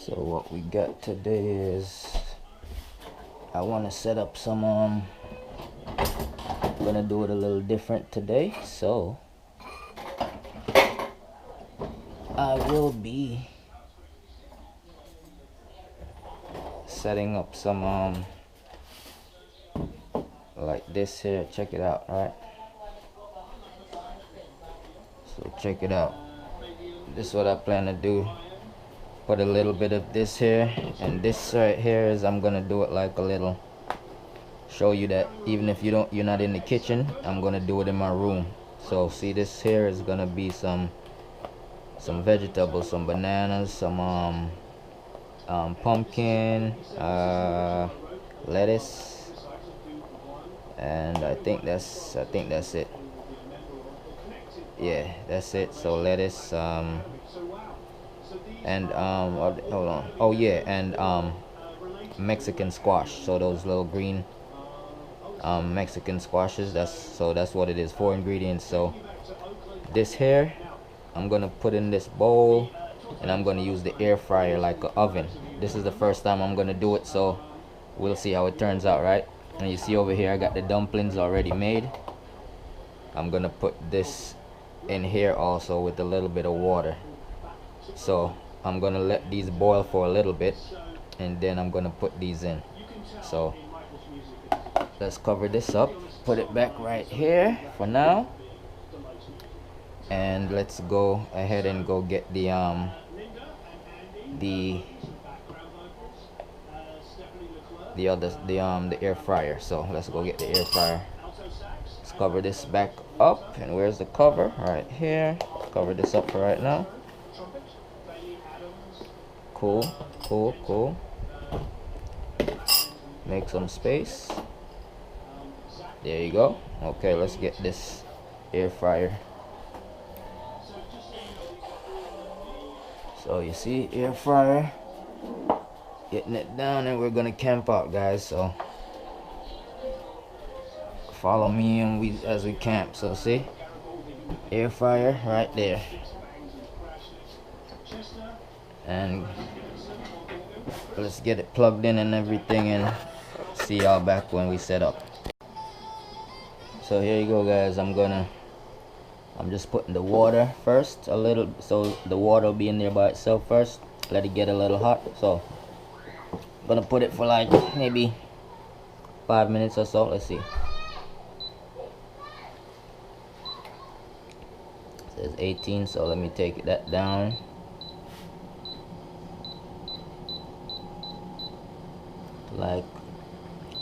So what we got today is I want to set up some I'm gonna do it a little different today, so I will be setting up some like this here. Check it out, right? So check it out. This is what I plan to do. Put a little bit of this here, and this right here is I'm gonna do it like a little, show you that even if you're not in the kitchen, I'm gonna do it in my room. So see, this here is gonna be some vegetables, some bananas, some pumpkin, lettuce, and I think that's it. Yeah, that's it. So lettuce, and hold on. Oh yeah, and Mexican squash. So those little green Mexican squashes. That's what it is. 4 ingredients. So this here, I'm gonna put in this bowl, and I'm gonna use the air fryer like an oven. This is the first time I'm gonna do it, so we'll see how it turns out, right? And you see over here, I got the dumplings already made. I'm gonna put this in here also with a little bit of water. So I'm gonna let these boil for a little bit, and then I'm gonna put these in. So let's cover this up, put it back right here for now, and let's go ahead and go get the air fryer. So let's go get the air fryer. Let's cover this back up, and where's the cover? Right here. Cover this up for right now. Cool. Make some space. There you go. Okay, let's get this air fryer. So you see, air fryer, getting it down, and we're gonna camp out, guys. So follow me and as we camp. So see, air fryer right there, and let's get it plugged in and everything, and see y'all back when we set up. So here you go, guys. I'm just putting the water first a little, so the water will be in there by itself first. Let it get a little hot. So I'm gonna put it for like maybe 5 minutes or so. Let's see. It says 18, so let me take that down. Like,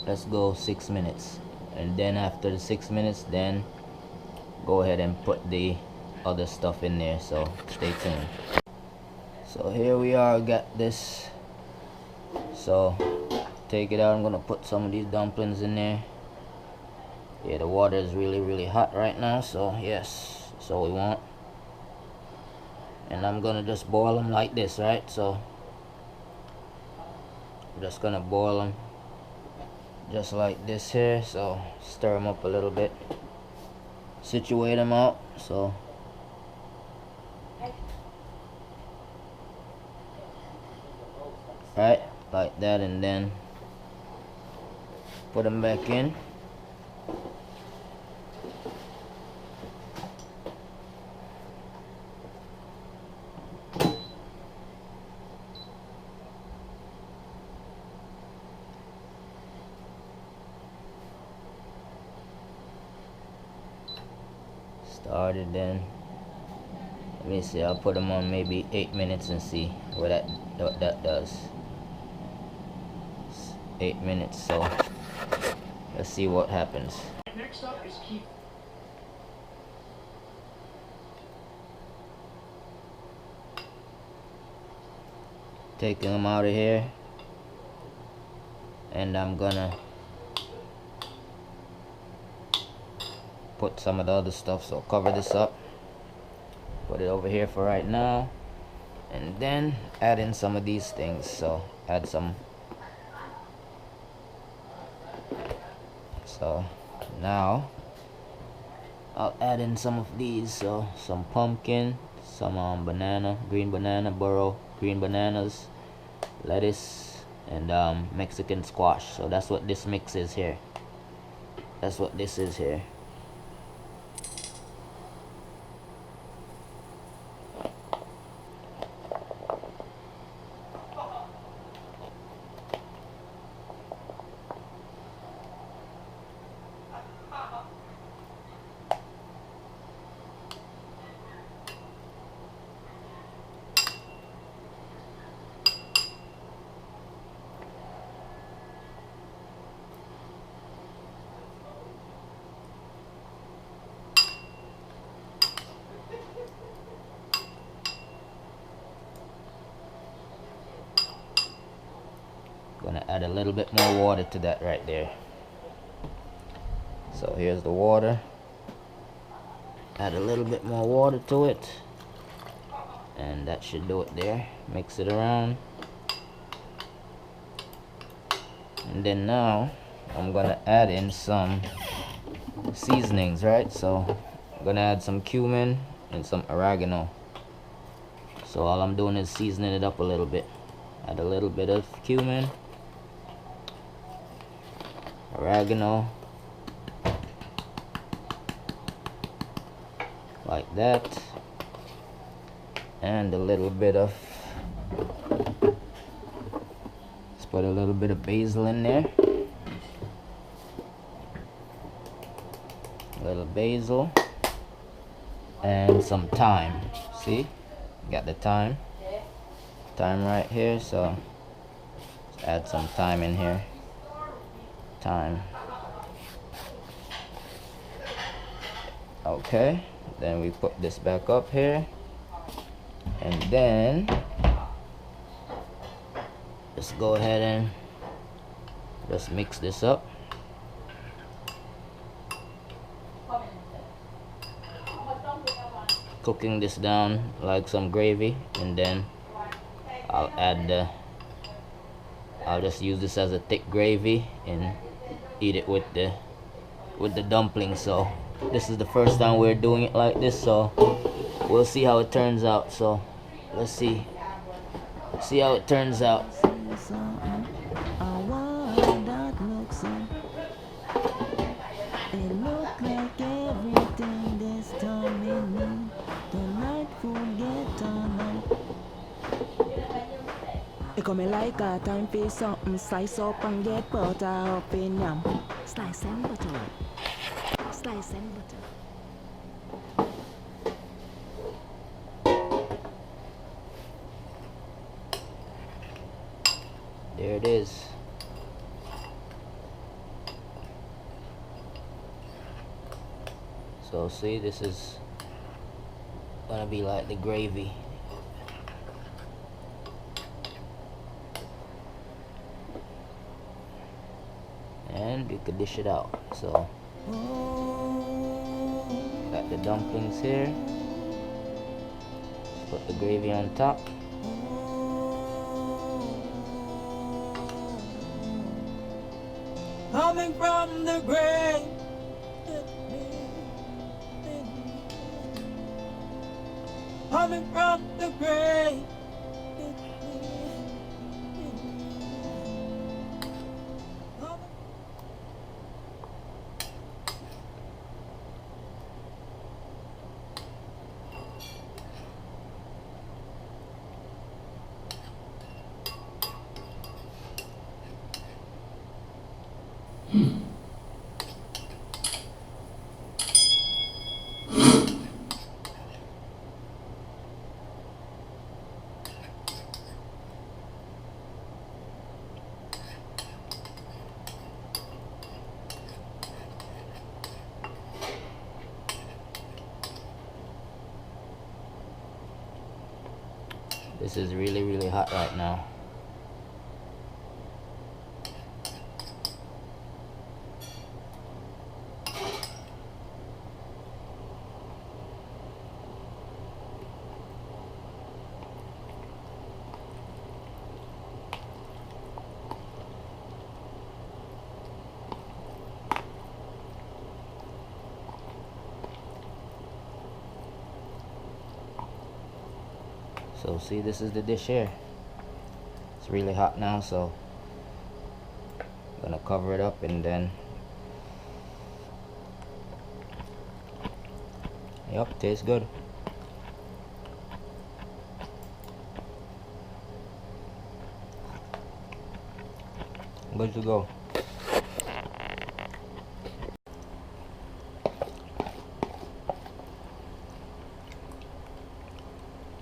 let's go 6 minutes, and then after the 6 minutes, then go ahead and put the other stuff in there. So stay tuned. So here we are, got this. So take it out. I'm gonna put some of these dumplings in there. Yeah, the water is really hot right now, so yes, so we want. And I'm gonna just boil them like this, right? So I'm just gonna boil them just like this here. So stir them up a little bit, situate them out. So right like that, and then put them back in. Started, then let me see, I'll put them on maybe 8 minutes and see what that does. 8 minutes, so let's see what happens. Next up is Keith. Taking them out of here, and I'm gonna put some of the other stuff. So cover this up, put it over here for right now, and then add in some of these things. So add some. So now I'll add in some of these. So some pumpkin, some banana, green banana, burro green bananas, lettuce, and Mexican squash. So that's what this mix is here. That's what this is here. Gonna add a little bit more water to that right there. So here's the water. Add a little bit more water to it, and that should do it there. Mix it around, and then now I'm gonna add in some seasonings, right? So I'm gonna add some cumin and some oregano. So all I'm doing is seasoning it up a little bit. Add a little bit of cumin, oregano, like that, and a little bit of, let's put a little bit of basil in there, a little basil, and some thyme. See, got the thyme right here, so let's add some thyme in here. Thyme. Okay, then we put this back up here, and then just go ahead and just mix this up. Cooking this down like some gravy, and then I'll add I'll just use this as a thick gravy and eat it with the dumplings. So this is the first time we're doing it like this, so we'll see how it turns out. So let's see how it turns out. It come like a time for something, slice up and get butter up in yam. Slice and butter. Slice and butter. There it is. So see, this is gonna be like the gravy. And you could dish it out. So got the dumplings here. Let's put the gravy on top. Coming from the grave. Coming from the grave. This is really, really hot right now. So see, this is the dish here. It's really hot now, so I'm gonna cover it up and then yep, tastes good. Good to go.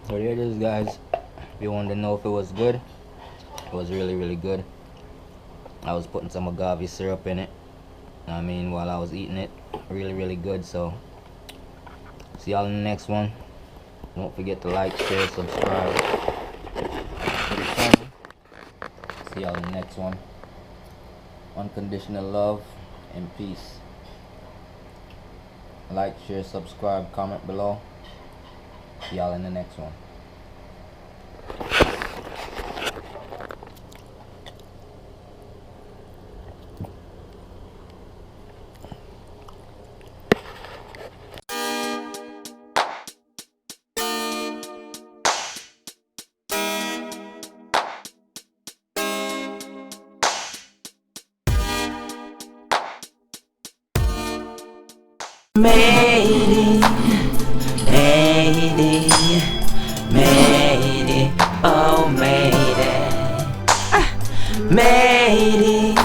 So there it is, guys. If you wanted to know if it was good, it was really good. I was putting some agave syrup in it, I mean, while I was eating it. Really good. So see y'all in the next one. Don't forget to like, share, subscribe to the channel. See y'all in the next one. Unconditional love and peace. Like, share, subscribe, comment below. See y'all in the next one. Made it, oh made it, made it.